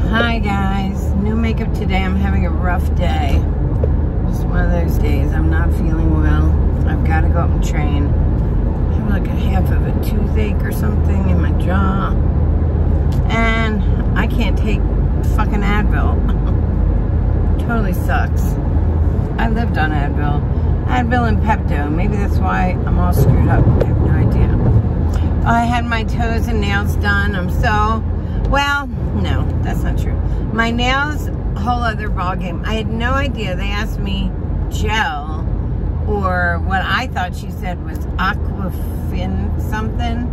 Hi guys, new makeup today. I'm having a rough day. Just one of those days. I'm not feeling well. I've got to go up and train. I have like a half of a toothache or something in my jaw. And I can't take fucking Advil. Totally sucks. I lived on Advil. Advil and Pepto. Maybe that's why I'm all screwed up. I have no idea. I had my toes and nails done. I'm so... Well, no, that's not true. My nails, whole other ballgame. I had no idea. They asked me gel, or what I thought she said was Aquafin something.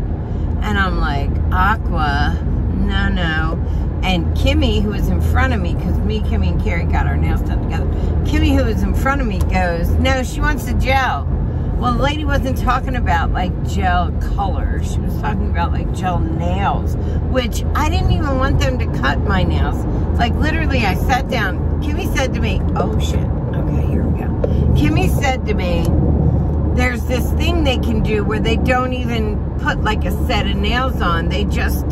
And I'm like, Aqua? No. And Kimmy, who was in front of me, because me, Kimmy, and Carrie got our nails done together. Kimmy, who was in front of me, goes, no, she wants the gel. Well, the lady wasn't talking about like gel color. She was talking about like gel nails, which I didn't even want them to cut my nails. Like literally I sat down. Kimmy said to me, oh shit. Okay, here we go. Kimmy said to me, there's this thing they can do where they don't even put like a set of nails on. They just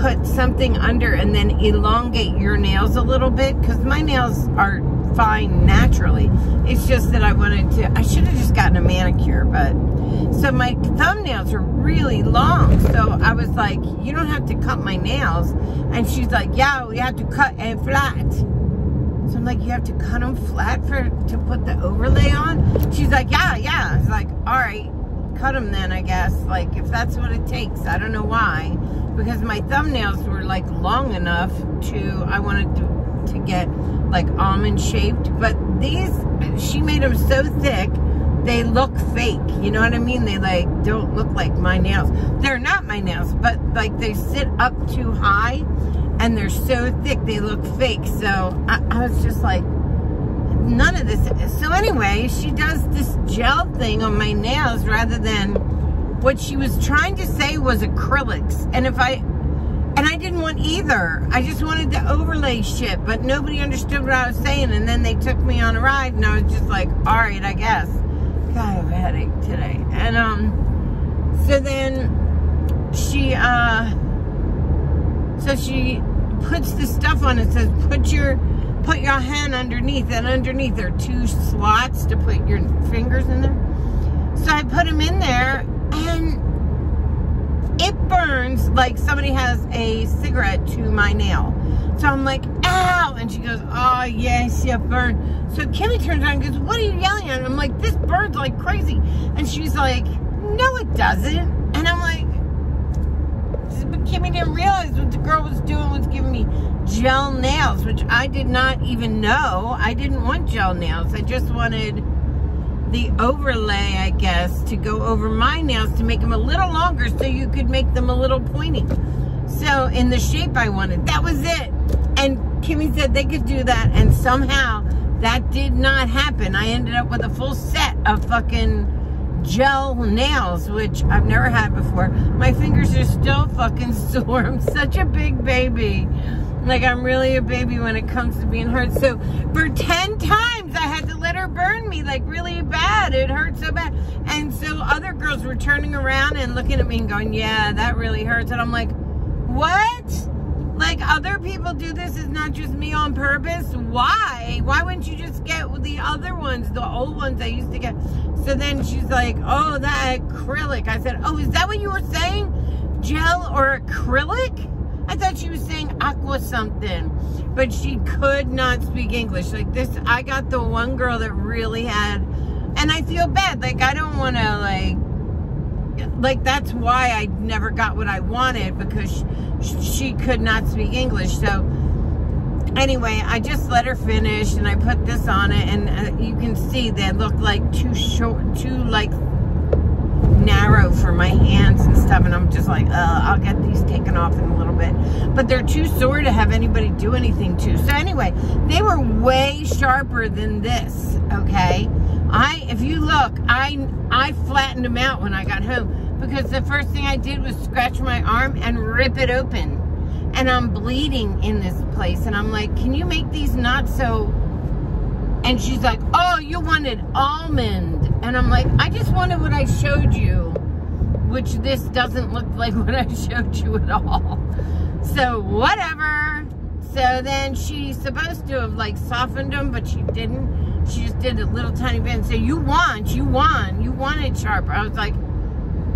put something under and then elongate your nails a little bit, because my nails are fine naturally. It's just that I should have just gotten a manicure, but so my thumbnails are really long, so I was like, you don't have to cut my nails. And she's like, yeah, we have to cut and flat. So I'm like, you have to cut them flat to put the overlay on? She's like, yeah. I was like, all right, cut them then, I guess, like if that's what it takes. I don't know why, because my thumbnails were like long enough I wanted to get like almond shaped, but these, she made them so thick they look fake, you know what I mean? They like don't look like my nails. They're not my nails, but like they sit up too high and they're so thick they look fake. So I was just like, none of this. So anyway, she does this gel thing on my nails rather than what she was trying to say was acrylics. And I didn't want either. I just wanted the overlay shit, but nobody understood what I was saying. And then they took me on a ride, and I was just like, all right, I guess. God, I have a headache today. And so then she puts the stuff on. It says put your hand underneath, and underneath there are 2 slots to put your fingers in there. So I put them in there, and it burns like somebody has a cigarette to my nail. So I'm like, ow! And she goes, oh, yes, you burn. So Kimmy turns around and goes, what are you yelling at? And I'm like, this burns like crazy. And she's like, no, it doesn't. And I'm like, but Kimmy didn't realize what the girl was doing was giving me gel nails, which I did not even know. I didn't want gel nails. I just wanted the overlay, I guess, to go over my nails to make them a little longer so you could make them a little pointy. So in the shape I wanted. That was it. And Kimmy said they could do that, and somehow that did not happen. I ended up with a full set of fucking gel nails, which I've never had before. My fingers are still fucking sore. I'm such a big baby. Like, I'm really a baby when it comes to being hurt. So for 10 times I had to let her burn me, like really bad. It hurt so bad. And so other girls were turning around and looking at me and going, yeah, that really hurts. And I'm like, what? Like, other people do this, it's not just me on purpose? Why? Why wouldn't you just get the other ones, the old ones I used to get? So then she's like, oh, that acrylic. I said, oh, is that what you were saying? Gel or acrylic? I thought she was saying aqua something, but she could not speak English. Like this, I got the one girl that really had, and I feel bad. Like, I don't want to like that's why I never got what I wanted, because she could not speak English. So anyway, I just let her finish, and I put this on it, and you can see they look like too short, too like narrow for my hands and stuff, and I'm just like, I'll get these taken off in a little bit, but they're too sore to have anybody do anything to. So anyway, they were way sharper than this. Okay, if you look, I flattened them out when I got home, because the first thing I did was scratch my arm and rip it open, and I'm bleeding in this place, and I'm like, can you make these not so? And she's like, oh, you wanted almond. And I'm like, I just wanted what I showed you, which this doesn't look like what I showed you at all. So whatever. So then she's supposed to have like softened them, but she didn't. She just did a little tiny bit and said, you want it sharper. I was like,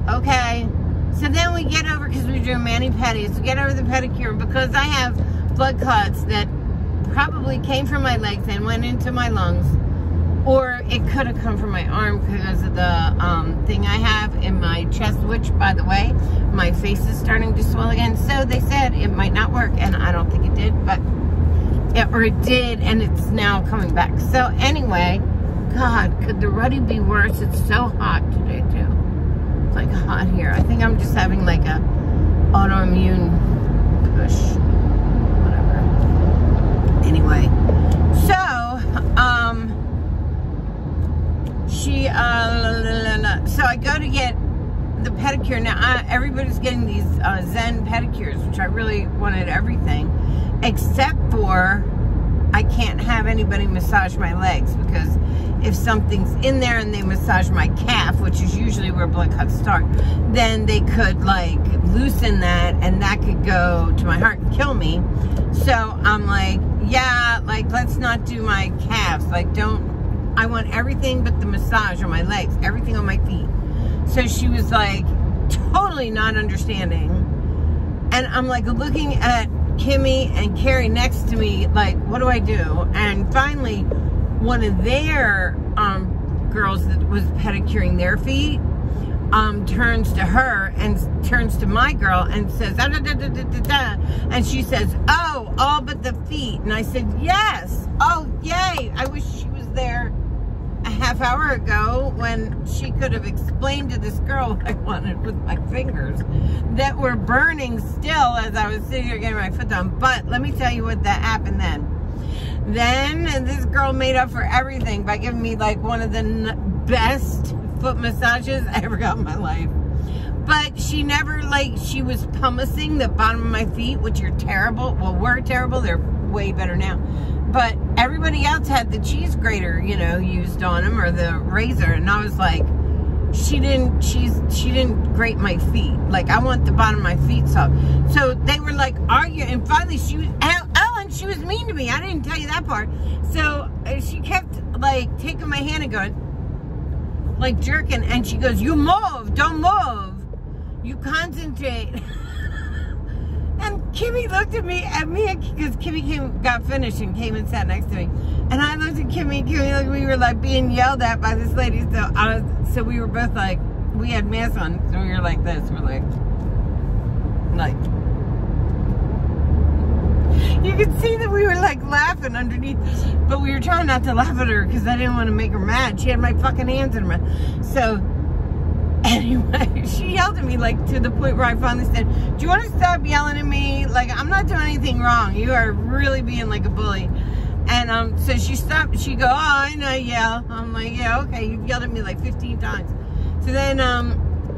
okay. So then we get over, because we do mani-pedis, we get over the pedicure, because I have blood clots that probably came from my legs and went into my lungs, or it could have come from my arm because of the thing I have in my chest, which, by the way, my face is starting to swell again. So they said it might not work, and I don't think it did, but it did, and it's now coming back. So anyway, God, could the ruddy be worse? It's so hot today too. It's like hot here. I think I'm just having like a autoimmune push, whatever. Anyway, so so I go to get the pedicure. Now everybody's getting these Zen pedicures, which I really wanted everything, except for I can't have anybody massage my legs, because if something's in there and they massage my calf, which is usually where blood clots start, then they could like loosen that, and that could go to my heart and kill me. So I'm like, yeah, like let's not do my calves. Like I want everything but the massage on my legs, everything on my feet. So she was like totally not understanding. And I'm like looking at Kimmy and Carrie next to me, like, what do I do? And finally, one of their girls that was pedicuring their feet turns to her and turns to my girl and says, da, da, da, da, da, da, da. And she says, oh, all but the feet. And I said, yes. Oh, yay. I wish she was there a half hour ago when she could have explained to this girl what I wanted with my fingers that were burning still as I was sitting here getting my foot done. But let me tell you what that happened then. Then this girl made up for everything by giving me like one of the best foot massages I ever got in my life. But she never, like, she was pumicing the bottom of my feet, which are terrible. Well, were terrible. They're way better now. But everybody else had the cheese grater, you know, used on them, or the razor. And I was like, she didn't grate my feet. Like, I want the bottom of my feet soft. So they were like arguing. And finally she was, Ellen, she was mean to me. I didn't tell you that part. So she kept like taking my hand and going, like jerking. And she goes, you move, don't move. You concentrate. And Kimmy looked at me, because Kimmy got finished and came and sat next to me. And I looked at Kimmy, like we were like being yelled at by this lady. So we were both like, we had masks on, so we were like this. We're like, you could see that we were like laughing underneath, but we were trying not to laugh at her because I didn't want to make her mad. She had my fucking hands in her mouth. So anyway, she yelled at me, like, to the point where I finally said, do you want to stop yelling at me? Like, I'm not doing anything wrong. You are really being like a bully. And so she stopped. She go, oh, I know, yeah. I'm like, yeah, okay. You've yelled at me like 15 times. So then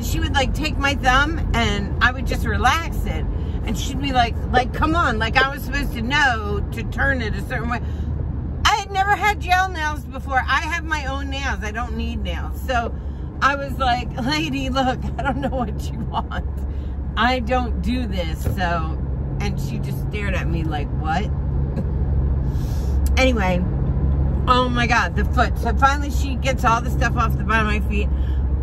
she would like take my thumb and I would just relax it. And she'd be like, come on. Like I was supposed to know to turn it a certain way. I had never had gel nails before. I have my own nails. I don't need nails. So I was like, lady, look, I don't know what you want. I don't do this. So, and she just stared at me like, what? Anyway, oh my God, the foot. So finally she gets all the stuff off the bottom of my feet.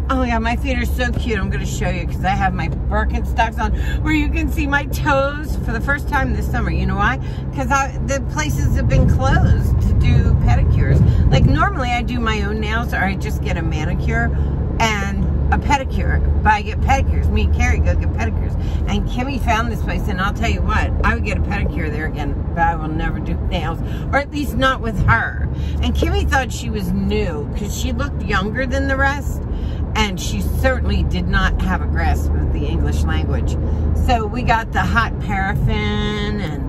Oh my God, my feet are so cute. I'm going to show you because I have my Birkenstocks on where you can see my toes for the first time this summer. You know why? Because the places have been closed to do pedicures. Like normally I do my own nails or I just get a manicure and a pedicure. But I get pedicures. Me and Carrie go get pedicures. And Kimmy found this place, and I'll tell you what, I would get a pedicure there again, but I will never do nails, or at least not with her. And Kimmy thought she was new because she looked younger than the rest. And she certainly did not have a grasp of the English language. So we got the hot paraffin and,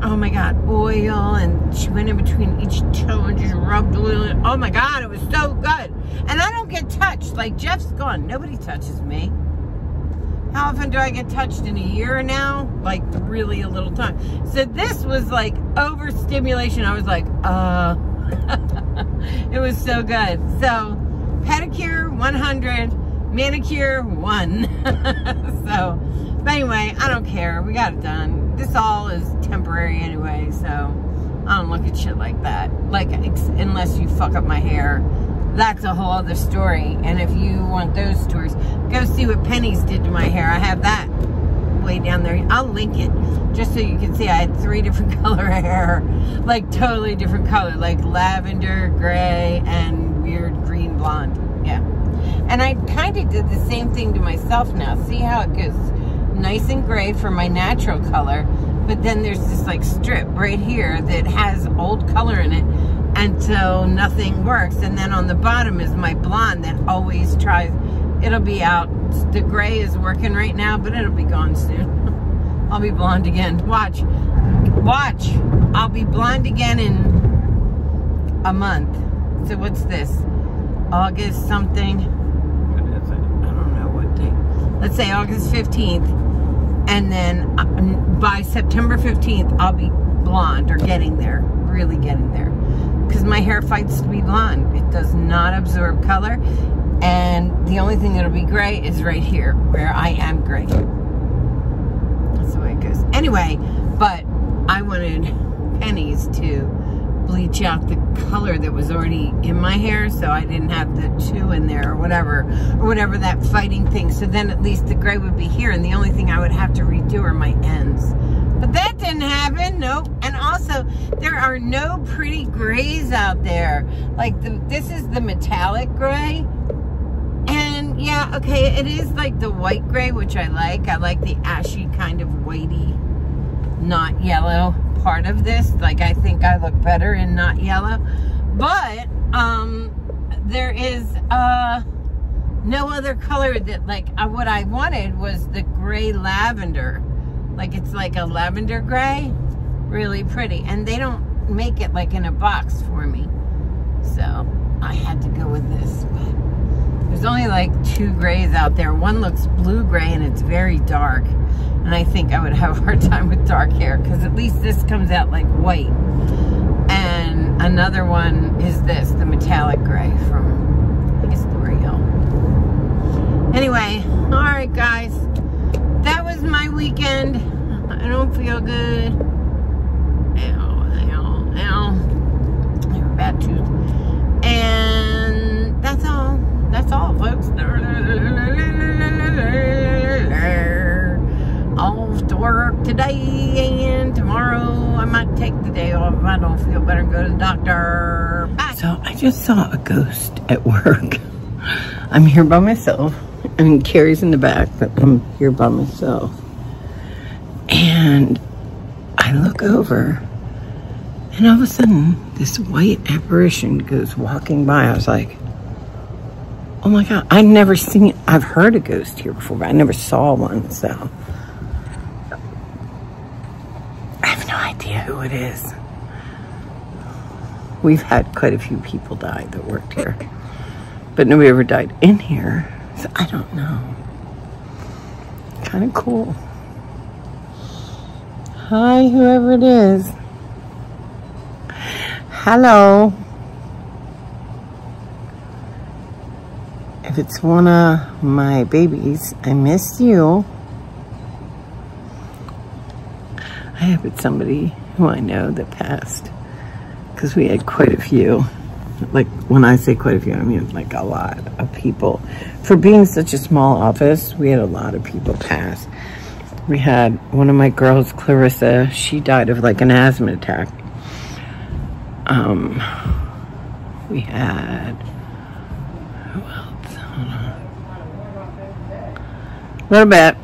oh my God, oil. And she went in between each toe and just rubbed oil in. Oh my God, it was so good. And I don't get touched. Like Jeff's gone. Nobody touches me. How often do I get touched in a year now? Like really a little time. So this was like overstimulation. I was like, it was so good. So pedicure 100, manicure 1. So, but anyway, I don't care. We got it done. this all is temporary anyway, so I don't look at shit like that. Like, unless you fuck up my hair. That's a whole other story. And if you want those stories, go see what Penny's did to my hair. I have that way down there. I'll link it just so you can see. I had 3 different color hair, like totally different color, like lavender, gray, and weird green blonde. Yeah. And I kind of did the same thing to myself now. See how it goes nice and gray for my natural color, but then there's this like strip right here that has old color in it until nothing works. And then on the bottom is my blonde that always tries. It'll be out. The gray is working right now, but it'll be gone soon. I'll be blonde again. Watch. Watch. I'll be blonde again in a month. So what's this? August something. What is it? I don't know what date. Let's say August 15th. And then by September 15th, I'll be blonde or getting there. Really getting there. Because my hair fights to be blonde. It does not absorb color. And the only thing that'll be gray is right here, where I am gray. That's the way it goes. Anyway, but I wanted Penny's to bleach out the color that was already in my hair, so I didn't have the 2 in there or whatever that fighting thing. So then at least the gray would be here, and the only thing I would have to redo are my ends. But that didn't happen, nope. And also, there are no pretty grays out there. Like, this is the metallic gray. And yeah, okay, it is like the white gray, which I like. I like the ashy kind of whitey, not yellow part of this. Like, I think I look better in not yellow. But, there is, no other color that, like, what I wanted was the gray lavender. Like, it's like a lavender gray. Really pretty. And they don't make it, like, in a box for me. So, I had to go with this. But there's only, like, 2 grays out there. One looks blue gray, and it's very dark. And I think I would have a hard time with dark hair, because at least this comes out like white. And another one is this, the metallic gray from, I guess, L'Oreal. Anyway, all right, guys. That was my weekend. I don't feel good. Ow, ow, ow. I have a bad tooth. And that's all. That's all, folks. Off to work today, and tomorrow I might take the day off if I don't feel better and go to the doctor. Bye. So I just saw a ghost at work. I'm here by myself. I mean, Carrie's in the back, but I'm here by myself. And I look over, and all of a sudden, this white apparition goes walking by. I was like, oh my God, I've heard a ghost here before, but I never saw one, so. I have no idea who it is. We've had quite a few people die that worked here, but nobody ever died in here, so I don't know. Kind of cool. Hi, whoever it is. Hello. If it's one of my babies, I miss you. I hope it's somebody who I know that passed, because we had quite a few. Like, when I say quite a few, I mean like a lot of people. For being such a small office, we had a lot of people pass. We had one of my girls, Clarissa, she died of like an asthma attack. We had, who else? Hold on. A little bit.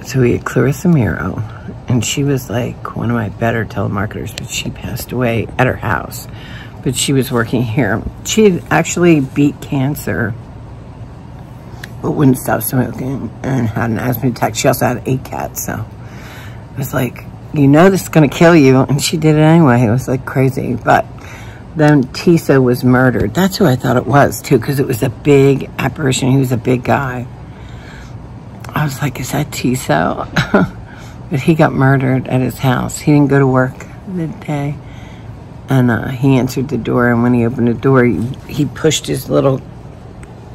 So we had Clarissa Miro, and she was like one of my better telemarketers, but she passed away at her house. But she was working here. She had actually beat cancer, but wouldn't stop smoking, and had an asthma attack. She also had 8 cats, so it was like, you know this is gonna kill you, and she did it anyway. It was like crazy. But then Tisa was murdered. That's who I thought it was too, because it was a big apparition. He was a big guy. I was like, is that Tisa? But he got murdered at his house. He didn't go to work that day. And he answered the door, and when he opened the door, he pushed his little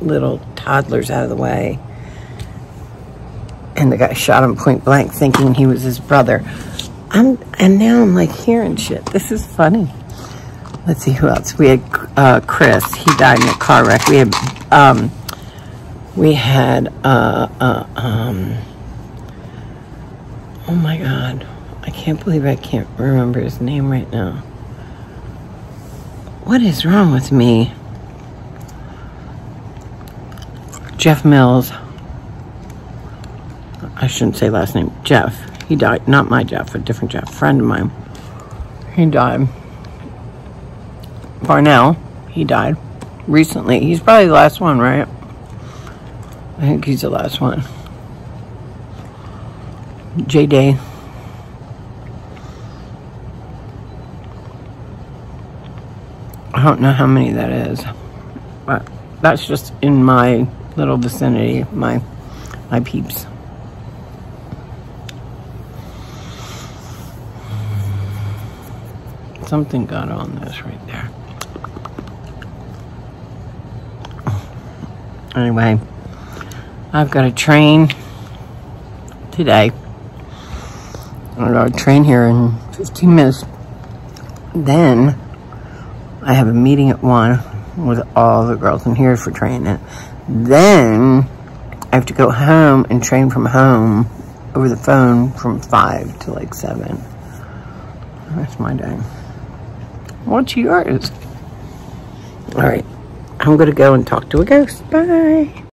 little toddlers out of the way. And the guy shot him point blank thinking he was his brother. And now I'm like hearing shit. This is funny. Let's see who else. We had Chris. He died in a car wreck. We had oh my God. I can't believe I can't remember his name right now. What is wrong with me? Jeff Mills. I shouldn't say last name. Jeff. He died. Not my Jeff, a different Jeff. Friend of mine. He died. Barnell. He died recently. He's probably the last one, right? I think he's the last one. J-Day. I don't know how many that is, but that's just in my little vicinity, my peeps. Something got on this right there. Anyway, I've got a train today. I got a train here in 15 minutes. Then I have a meeting at 1 with all the girls in here for training. Then I have to go home and train from home over the phone from 5 to like 7. That's my day. What's yours? All right, I'm gonna go and talk to a ghost. Bye.